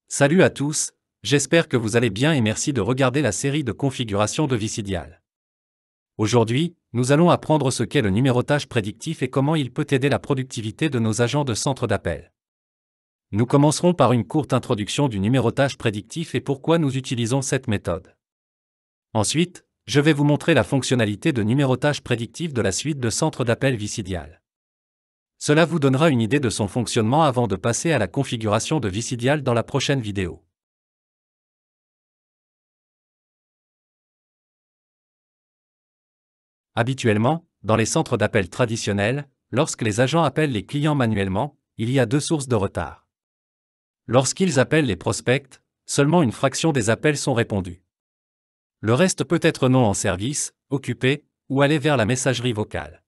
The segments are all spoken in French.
Salut à tous, j'espère que vous allez bien et merci de regarder la série de configuration de Visidial. Aujourd'hui, nous allons apprendre ce qu'est le numérotage prédictif et comment il peut aider la productivité de nos agents de centre d'appel. Nous commencerons par une courte introduction du numérotage prédictif et pourquoi nous utilisons cette méthode. Ensuite, je vais vous montrer la fonctionnalité de numérotage prédictif de la suite de centre d'appel Visidial. Cela vous donnera une idée de son fonctionnement avant de passer à la configuration de Visidial dans la prochaine vidéo. Habituellement, dans les centres d'appel traditionnels, lorsque les agents appellent les clients manuellement, il y a deux sources de retard. Lorsqu'ils appellent les prospects, seulement une fraction des appels sont répondus. Le reste peut être non en service, occupé, ou aller vers la messagerie vocale.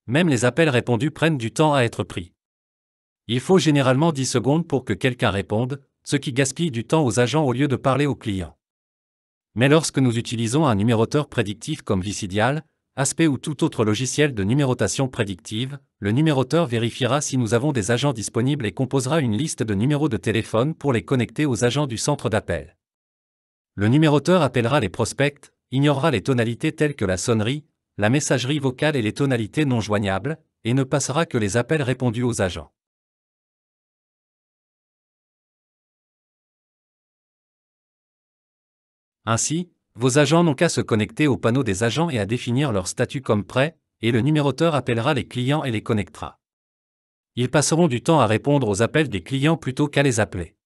Même les appels répondus prennent du temps à être pris. Il faut généralement 10 secondes pour que quelqu'un réponde, ce qui gaspille du temps aux agents au lieu de parler aux clients. Mais lorsque nous utilisons un numéroteur prédictif comme Visidial, Aspect ou tout autre logiciel de numérotation prédictive, le numéroteur vérifiera si nous avons des agents disponibles et composera une liste de numéros de téléphone pour les connecter aux agents du centre d'appel. Le numéroteur appellera les prospects, ignorera les tonalités telles que la sonnerie, la messagerie vocale et les tonalités non joignables, et ne passera que les appels répondus aux agents. Ainsi, vos agents n'ont qu'à se connecter au panneau des agents et à définir leur statut comme prêt, et le numéroteur appellera les clients et les connectera. Ils passeront du temps à répondre aux appels des clients plutôt qu'à les appeler.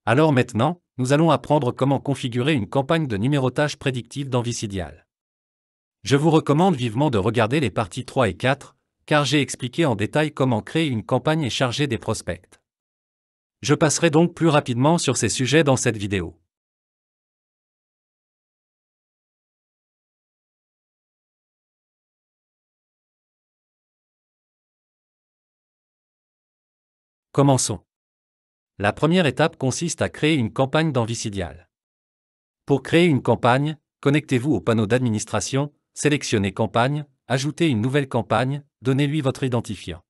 Alors maintenant, nous allons apprendre comment configurer une campagne de numérotage prédictif dans Visidial. Je vous recommande vivement de regarder les parties 3 et 4, car j'ai expliqué en détail comment créer une campagne et charger des prospects. Je passerai donc plus rapidement sur ces sujets dans cette vidéo. Commençons. La première étape consiste à créer une campagne dans Visidial. Pour créer une campagne, connectez-vous au panneau d'administration, sélectionnez Campagne, ajoutez une nouvelle campagne, donnez-lui votre identifiant.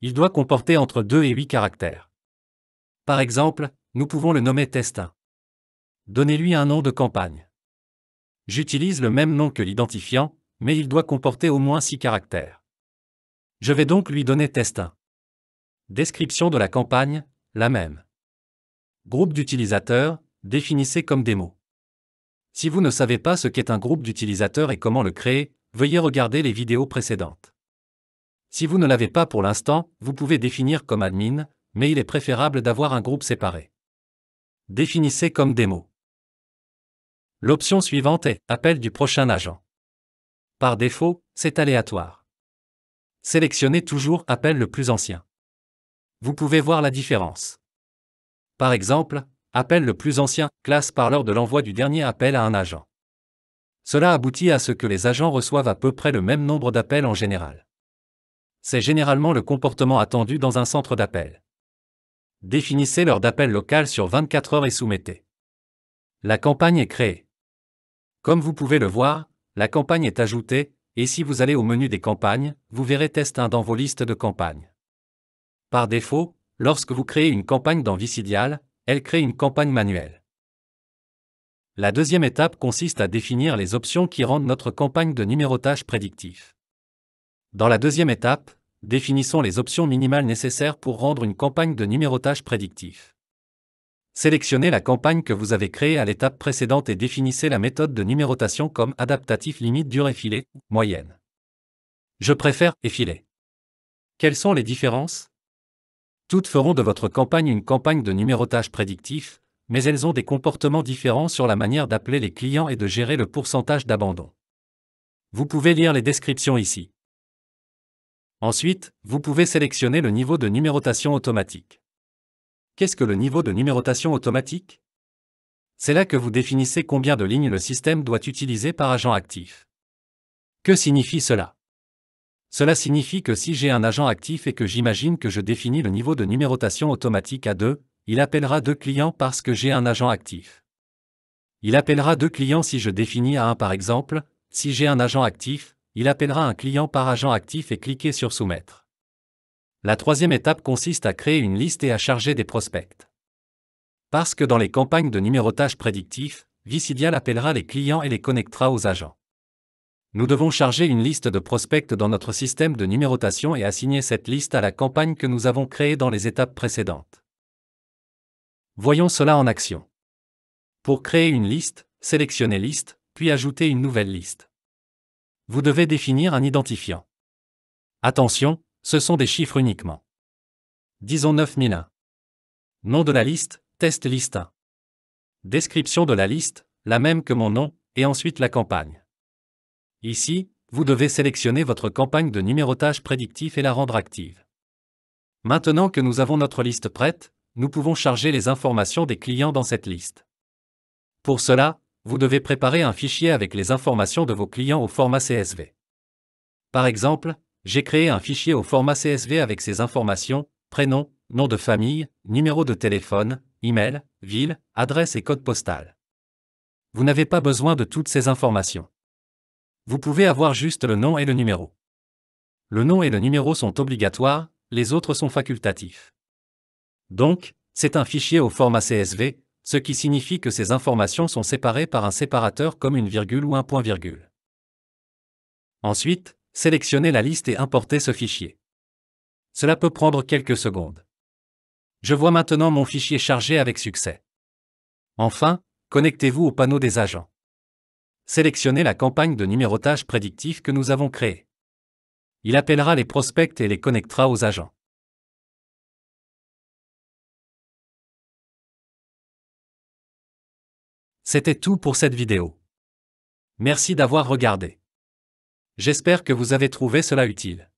Il doit comporter entre 2 et 8 caractères. Par exemple, nous pouvons le nommer Test 1. Donnez-lui un nom de campagne. J'utilise le même nom que l'identifiant, mais il doit comporter au moins 6 caractères. Je vais donc lui donner Test 1. Description de la campagne, la même. Groupe d'utilisateurs, définissez comme démo. Si vous ne savez pas ce qu'est un groupe d'utilisateurs et comment le créer, veuillez regarder les vidéos précédentes. Si vous ne l'avez pas pour l'instant, vous pouvez définir comme admin, mais il est préférable d'avoir un groupe séparé. Définissez comme démo. L'option suivante est « Appel du prochain agent ». Par défaut, c'est aléatoire. Sélectionnez toujours « Appel le plus ancien ». Vous pouvez voir la différence. Par exemple, appel le plus ancien, classe par l'heure de l'envoi du dernier appel à un agent. Cela aboutit à ce que les agents reçoivent à peu près le même nombre d'appels en général. C'est généralement le comportement attendu dans un centre d'appel. Définissez l'heure d'appel locale sur 24 heures et soumettez. La campagne est créée. Comme vous pouvez le voir, la campagne est ajoutée, et si vous allez au menu des campagnes, vous verrez Test 1 dans vos listes de campagnes. Par défaut, lorsque vous créez une campagne dans Visidial, elle crée une campagne manuelle. La deuxième étape consiste à définir les options qui rendent notre campagne de numérotage prédictif. Dans la deuxième étape, définissons les options minimales nécessaires pour rendre une campagne de numérotage prédictif. Sélectionnez la campagne que vous avez créée à l'étape précédente et définissez la méthode de numérotation comme adaptatif limite durée effilée, moyenne. Je préfère effilée. Quelles sont les différences ? Toutes feront de votre campagne une campagne de numérotage prédictif, mais elles ont des comportements différents sur la manière d'appeler les clients et de gérer le pourcentage d'abandon. Vous pouvez lire les descriptions ici. Ensuite, vous pouvez sélectionner le niveau de numérotation automatique. Qu'est-ce que le niveau de numérotation automatique ? C'est là que vous définissez combien de lignes le système doit utiliser par agent actif. Que signifie cela ? Cela signifie que si j'ai un agent actif et que j'imagine que je définis le niveau de numérotation automatique à 2, il appellera 2 clients parce que j'ai un agent actif. Il appellera 2 clients si je définis à 1 par exemple, si j'ai un agent actif, il appellera un client par agent actif et cliquez sur Soumettre. La troisième étape consiste à créer une liste et à charger des prospects. Parce que dans les campagnes de numérotage prédictif, Visidial appellera les clients et les connectera aux agents. Nous devons charger une liste de prospects dans notre système de numérotation et assigner cette liste à la campagne que nous avons créée dans les étapes précédentes. Voyons cela en action. Pour créer une liste, sélectionnez Liste, puis ajoutez une nouvelle liste. Vous devez définir un identifiant. Attention, ce sont des chiffres uniquement. Disons 9001. Nom de la liste, test liste 1. Description de la liste, la même que mon nom, et ensuite la campagne. Ici, vous devez sélectionner votre campagne de numérotage prédictif et la rendre active. Maintenant que nous avons notre liste prête, nous pouvons charger les informations des clients dans cette liste. Pour cela, vous devez préparer un fichier avec les informations de vos clients au format CSV. Par exemple, j'ai créé un fichier au format CSV avec ces informations, prénom, nom de famille, numéro de téléphone, email, ville, adresse et code postal. Vous n'avez pas besoin de toutes ces informations. Vous pouvez avoir juste le nom et le numéro. Le nom et le numéro sont obligatoires, les autres sont facultatifs. Donc, c'est un fichier au format CSV, ce qui signifie que ces informations sont séparées par un séparateur comme une virgule ou un point-virgule. Ensuite, sélectionnez la liste et importez ce fichier. Cela peut prendre quelques secondes. Je vois maintenant mon fichier chargé avec succès. Enfin, connectez-vous au panneau des agents. Sélectionnez la campagne de numérotage prédictif que nous avons créée. Il appellera les prospects et les connectera aux agents. C'était tout pour cette vidéo. Merci d'avoir regardé. J'espère que vous avez trouvé cela utile.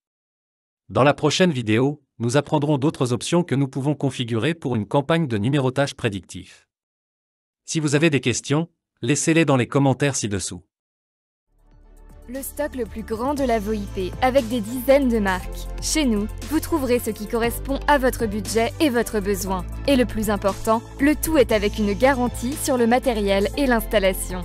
Dans la prochaine vidéo, nous apprendrons d'autres options que nous pouvons configurer pour une campagne de numérotage prédictif. Si vous avez des questions, laissez-les dans les commentaires ci-dessous. Le stock le plus grand de la VoIP, avec des dizaines de marques. Chez nous, vous trouverez ce qui correspond à votre budget et votre besoin. Et le plus important, le tout est avec une garantie sur le matériel et l'installation.